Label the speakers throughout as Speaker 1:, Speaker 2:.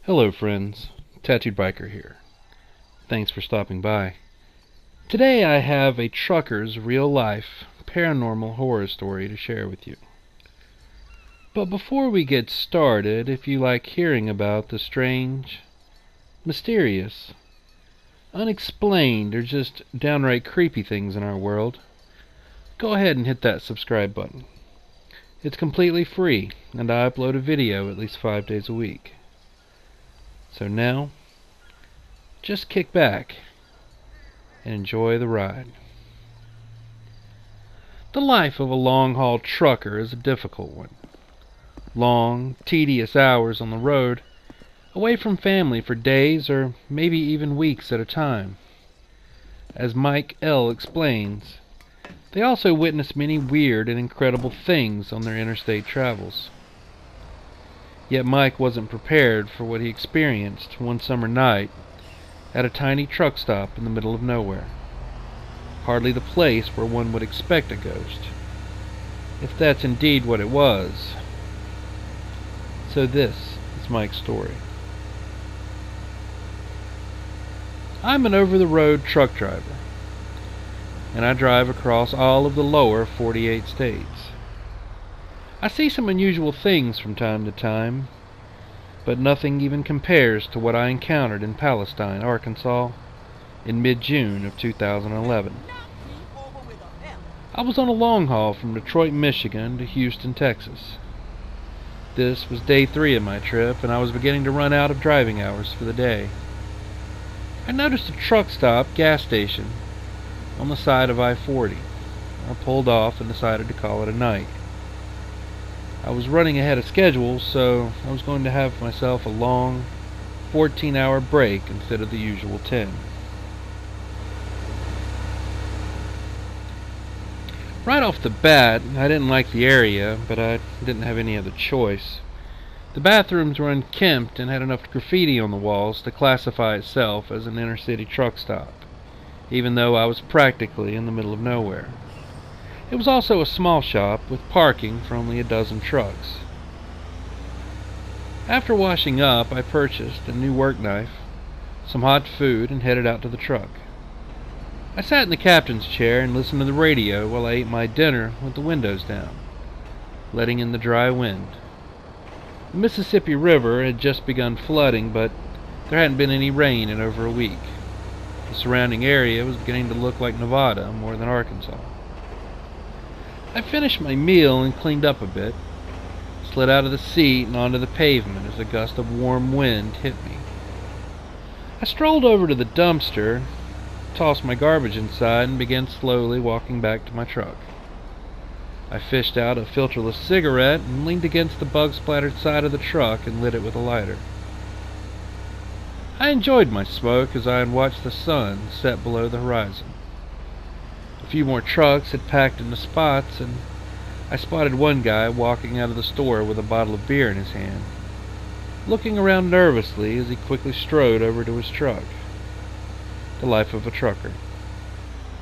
Speaker 1: Hello friends, Tattooed Biker here. Thanks for stopping by. Today I have a trucker's real-life paranormal horror story to share with you. But before we get started, if you like hearing about the strange, mysterious, unexplained, or just downright creepy things in our world, go ahead and hit that subscribe button. It's completely free, and I upload a video at least 5 days a week. So now, just kick back and enjoy the ride. The life of a long-haul trucker is a difficult one. Long, tedious hours on the road, away from family for days or maybe even weeks at a time. As Mike L. explains, they also witness many weird and incredible things on their interstate travels. Yet Mike wasn't prepared for what he experienced one summer night at a tiny truck stop in the middle of nowhere. Hardly the place where one would expect a ghost, if that's indeed what it was. So this is Mike's story. I'm an over-the-road truck driver, and I drive across all of the lower 48 states. I see some unusual things from time to time, but nothing even compares to what I encountered in Palestine, Arkansas, in mid-June of 2011. I was on a long haul from Detroit, Michigan to Houston, Texas. This was day 3 of my trip, and I was beginning to run out of driving hours for the day. I noticed a truck stop gas station on the side of I-40. I pulled off and decided to call it a night. I was running ahead of schedule, so I was going to have myself a long 14-hour break instead of the usual 10. Right off the bat, I didn't like the area, but I didn't have any other choice. The bathrooms were unkempt and had enough graffiti on the walls to classify itself as an inner-city truck stop, even though I was practically in the middle of nowhere. It was also a small shop with parking for only a dozen trucks. After washing up, I purchased a new work knife, some hot food, and headed out to the truck. I sat in the captain's chair and listened to the radio while I ate my dinner with the windows down, letting in the dry wind. The Mississippi River had just begun flooding, but there hadn't been any rain in over a week. The surrounding area was beginning to look like Nevada more than Arkansas. I finished my meal and cleaned up a bit, slid out of the seat and onto the pavement as a gust of warm wind hit me. I strolled over to the dumpster, tossed my garbage inside, and began slowly walking back to my truck. I fished out a filterless cigarette and leaned against the bug-splattered side of the truck and lit it with a lighter. I enjoyed my smoke as I watched the sun set below the horizon. A few more trucks had packed into spots, and I spotted one guy walking out of the store with a bottle of beer in his hand, looking around nervously as he quickly strode over to his truck. The life of a trucker.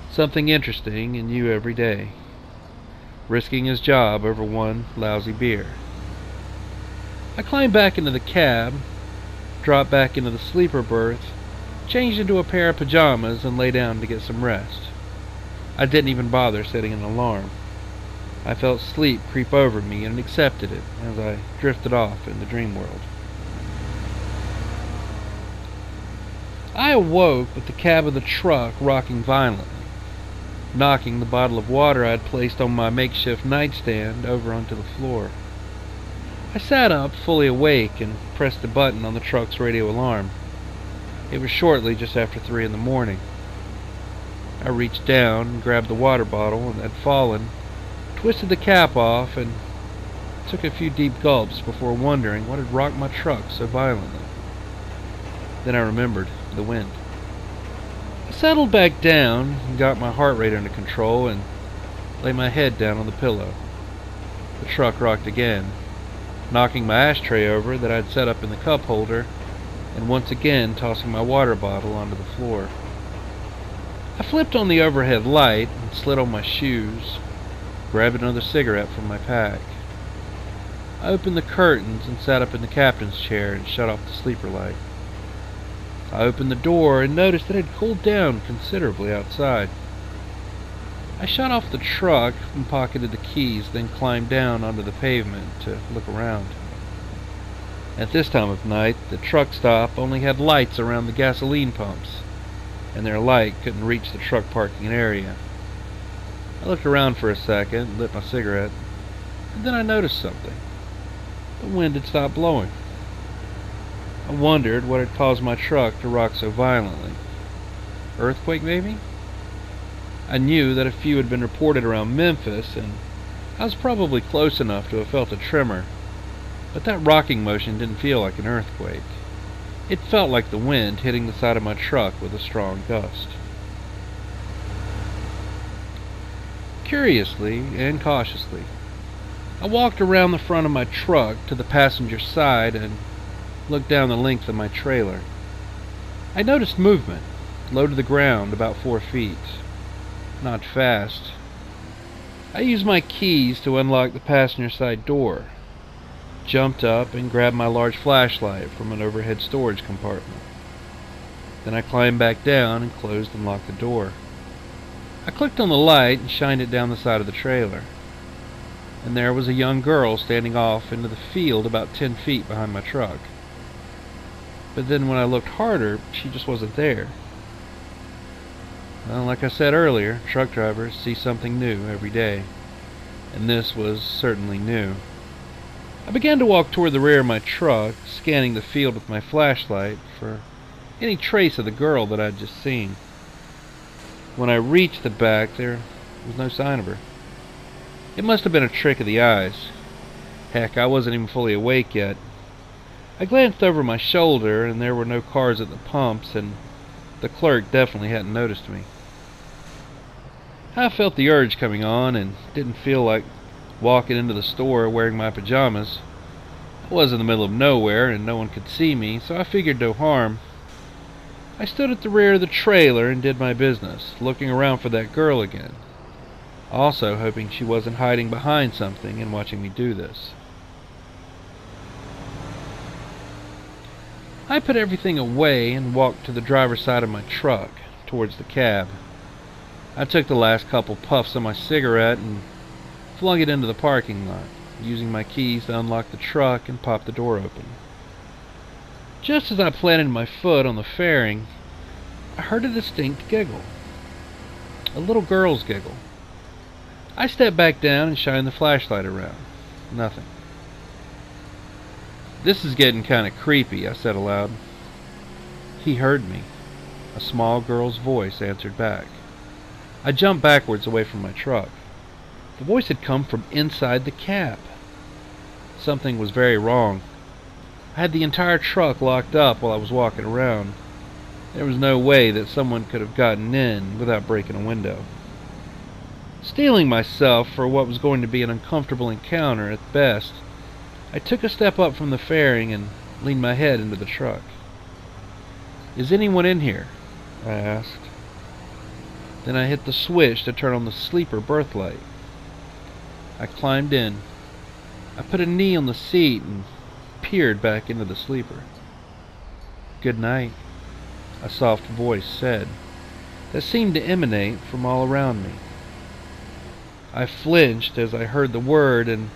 Speaker 1: Something interesting and new every day. Risking his job over one lousy beer. I climbed back into the cab, dropped back into the sleeper berth, changed into a pair of pajamas, and lay down to get some rest. I didn't even bother setting an alarm. I felt sleep creep over me and accepted it as I drifted off in the dream world. I awoke with the cab of the truck rocking violently, knocking the bottle of water I had placed on my makeshift nightstand over onto the floor. I sat up, fully awake, and pressed the button on the truck's radio alarm. It was shortly just after 3 in the morning. I reached down and grabbed the water bottle that had fallen, twisted the cap off, and took a few deep gulps before wondering what had rocked my truck so violently. Then I remembered the wind. I settled back down and got my heart rate under control and lay my head down on the pillow. The truck rocked again, knocking my ashtray over that I'd set up in the cup holder, and once again tossing my water bottle onto the floor. I flipped on the overhead light and slid on my shoes, grabbed another cigarette from my pack. I opened the curtains and sat up in the captain's chair and shut off the sleeper light. I opened the door and noticed it had cooled down considerably outside. I shut off the truck and pocketed the keys, then climbed down onto the pavement to look around. At this time of night, the truck stop only had lights around the gasoline pumps, and their light couldn't reach the truck parking area. I looked around for a second, lit my cigarette, and then I noticed something. The wind had stopped blowing. I wondered what had caused my truck to rock so violently. Earthquake, maybe? I knew that a few had been reported around Memphis, and I was probably close enough to have felt a tremor, but that rocking motion didn't feel like an earthquake. It felt like the wind hitting the side of my truck with a strong gust. Curiously and cautiously, I walked around the front of my truck to the passenger side and looked down the length of my trailer. I noticed movement, low to the ground about 4 feet. Not fast. I used my keys to unlock the passenger side door, jumped up and grabbed my large flashlight from an overhead storage compartment. Then I climbed back down and closed and locked the door. I clicked on the light and shined it down the side of the trailer. And there was a young girl standing off into the field about 10 feet behind my truck. But then when I looked harder, she just wasn't there. Well, like I said earlier, truck drivers see something new every day, and this was certainly new. I began to walk toward the rear of my truck, scanning the field with my flashlight for any trace of the girl that I'd just seen. When I reached the back, there was no sign of her. It must have been a trick of the eyes. Heck, I wasn't even fully awake yet. I glanced over my shoulder, and there were no cars at the pumps, and the clerk definitely hadn't noticed me. I felt the urge coming on and didn't feel like walking into the store wearing my pajamas. I was in the middle of nowhere and no one could see me, so I figured no harm. I stood at the rear of the trailer and did my business, looking around for that girl again, also hoping she wasn't hiding behind something and watching me do this. I put everything away and walked to the driver's side of my truck, towards the cab. I took the last couple puffs of my cigarette and flung it into the parking lot, using my keys to unlock the truck and pop the door open. Just as I planted my foot on the fairing, I heard a distinct giggle. A little girl's giggle. I stepped back down and shined the flashlight around. Nothing. "This is getting kind of creepy," I said aloud. He heard me. A small girl's voice answered back. I jumped backwards away from my truck. The voice had come from inside the cab. Something was very wrong. I had the entire truck locked up while I was walking around. There was no way that someone could have gotten in without breaking a window. Steeling myself for what was going to be an uncomfortable encounter at best, I took a step up from the fairing and leaned my head into the truck. "Is anyone in here?" I asked. Then I hit the switch to turn on the sleeper berth light. I climbed in. I put a knee on the seat and peered back into the sleeper. "Good night," a soft voice said, that seemed to emanate from all around me. I flinched as I heard the word and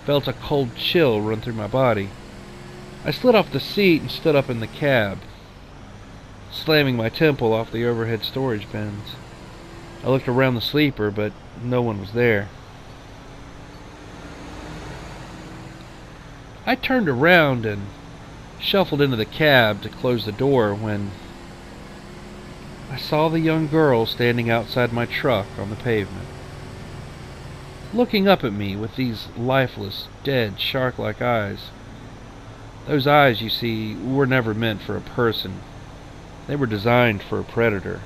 Speaker 1: felt a cold chill run through my body. I slid off the seat and stood up in the cab, slamming my temple off the overhead storage bins. I looked around the sleeper, but no one was there. I turned around and shuffled into the cab to close the door when I saw the young girl standing outside my truck on the pavement, looking up at me with these lifeless, dead, shark-like eyes. Those eyes, you see, were never meant for a person. They were designed for a predator.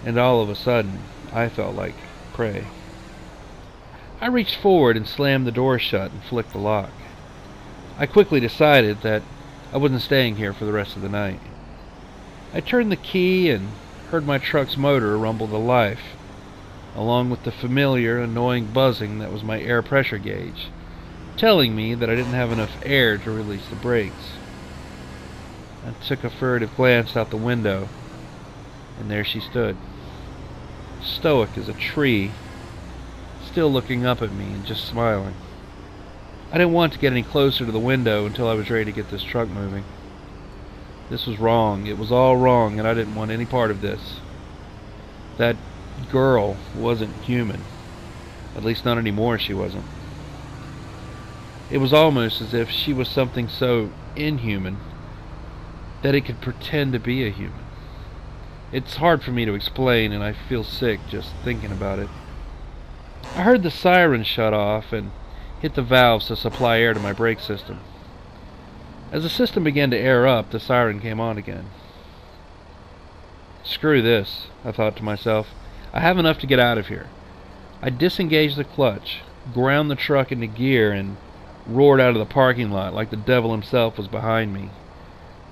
Speaker 1: And all of a sudden, I felt like prey. I reached forward and slammed the door shut and flicked the lock. I quickly decided that I wasn't staying here for the rest of the night. I turned the key and heard my truck's motor rumble to life, along with the familiar, annoying buzzing that was my air pressure gauge, telling me that I didn't have enough air to release the brakes. I took a furtive glance out the window, and there she stood, stoic as a tree, still looking up at me and just smiling. I didn't want to get any closer to the window until I was ready to get this truck moving. This was wrong. It was all wrong, and I didn't want any part of this. That girl wasn't human. At least not anymore, she wasn't. It was almost as if she was something so inhuman that it could pretend to be a human. It's hard for me to explain, and I feel sick just thinking about it. I heard the siren shut off and hit the valves to supply air to my brake system. As the system began to air up, the siren came on again. Screw this, I thought to myself. I have enough to get out of here. I disengaged the clutch, ground the truck into gear, and roared out of the parking lot like the devil himself was behind me,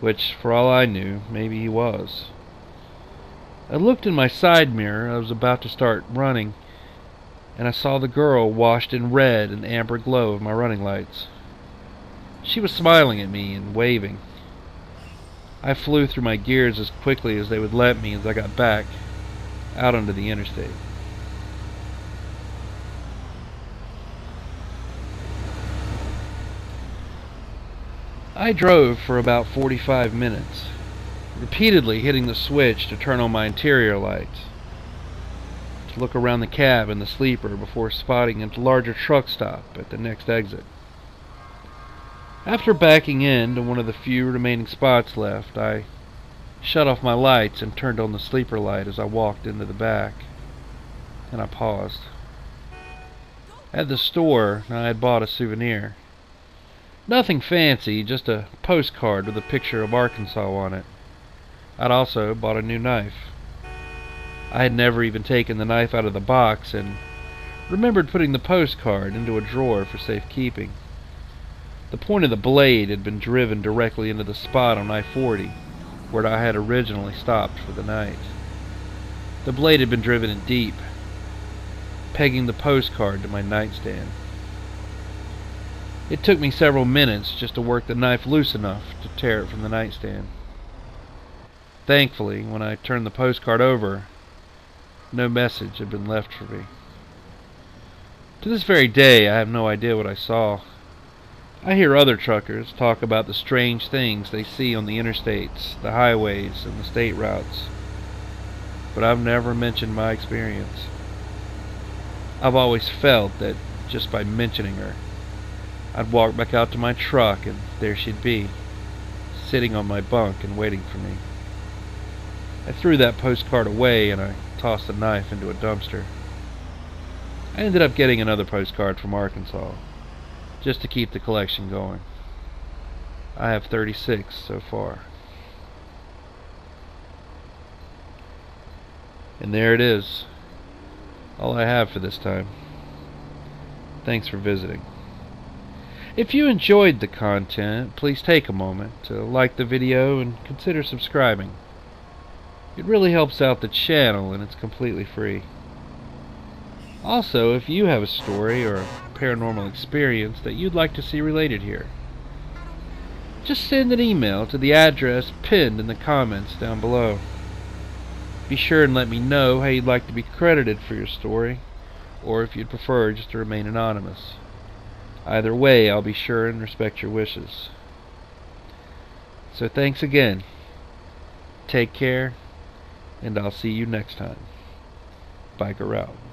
Speaker 1: which, for all I knew, maybe he was. I looked in my side mirror. I was about to start running, and I saw the girl washed in red and amber glow of my running lights. She was smiling at me and waving. I flew through my gears as quickly as they would let me as I got back out onto the interstate. I drove for about 45 minutes, repeatedly hitting the switch to turn on my interior lights, to look around the cab and the sleeper before spotting a larger truck stop at the next exit. After backing in to one of the few remaining spots left, I shut off my lights and turned on the sleeper light as I walked into the back. And I paused. At the store, I had bought a souvenir. Nothing fancy, just a postcard with a picture of Arkansas on it. I'd also bought a new knife. I had never even taken the knife out of the box and remembered putting the postcard into a drawer for safekeeping. The point of the blade had been driven directly into the spot on I-40 where I had originally stopped for the night. The blade had been driven in deep, pegging the postcard to my nightstand. It took me several minutes just to work the knife loose enough to tear it from the nightstand. Thankfully, when I turned the postcard over, no message had been left for me. To this very day, I have no idea what I saw. I hear other truckers talk about the strange things they see on the interstates, the highways, and the state routes, but I've never mentioned my experience. I've always felt that just by mentioning her, I'd walk back out to my truck and there she'd be, sitting on my bunk and waiting for me. I threw that postcard away and I tossed the knife into a dumpster. I ended up getting another postcard from Arkansas, just to keep the collection going. I have 36 so far. And there it is, all I have for this time. Thanks for visiting. If you enjoyed the content, please take a moment to like the video and consider subscribing. It really helps out the channel and it's completely free. Also, if you have a story or a paranormal experience that you'd like to see related here, just send an email to the address pinned in the comments down below. Be sure and let me know how you'd like to be credited for your story, or if you'd prefer just to remain anonymous. Either way, I'll be sure and respect your wishes. So thanks again. Take care, and I'll see you next time. Biker out.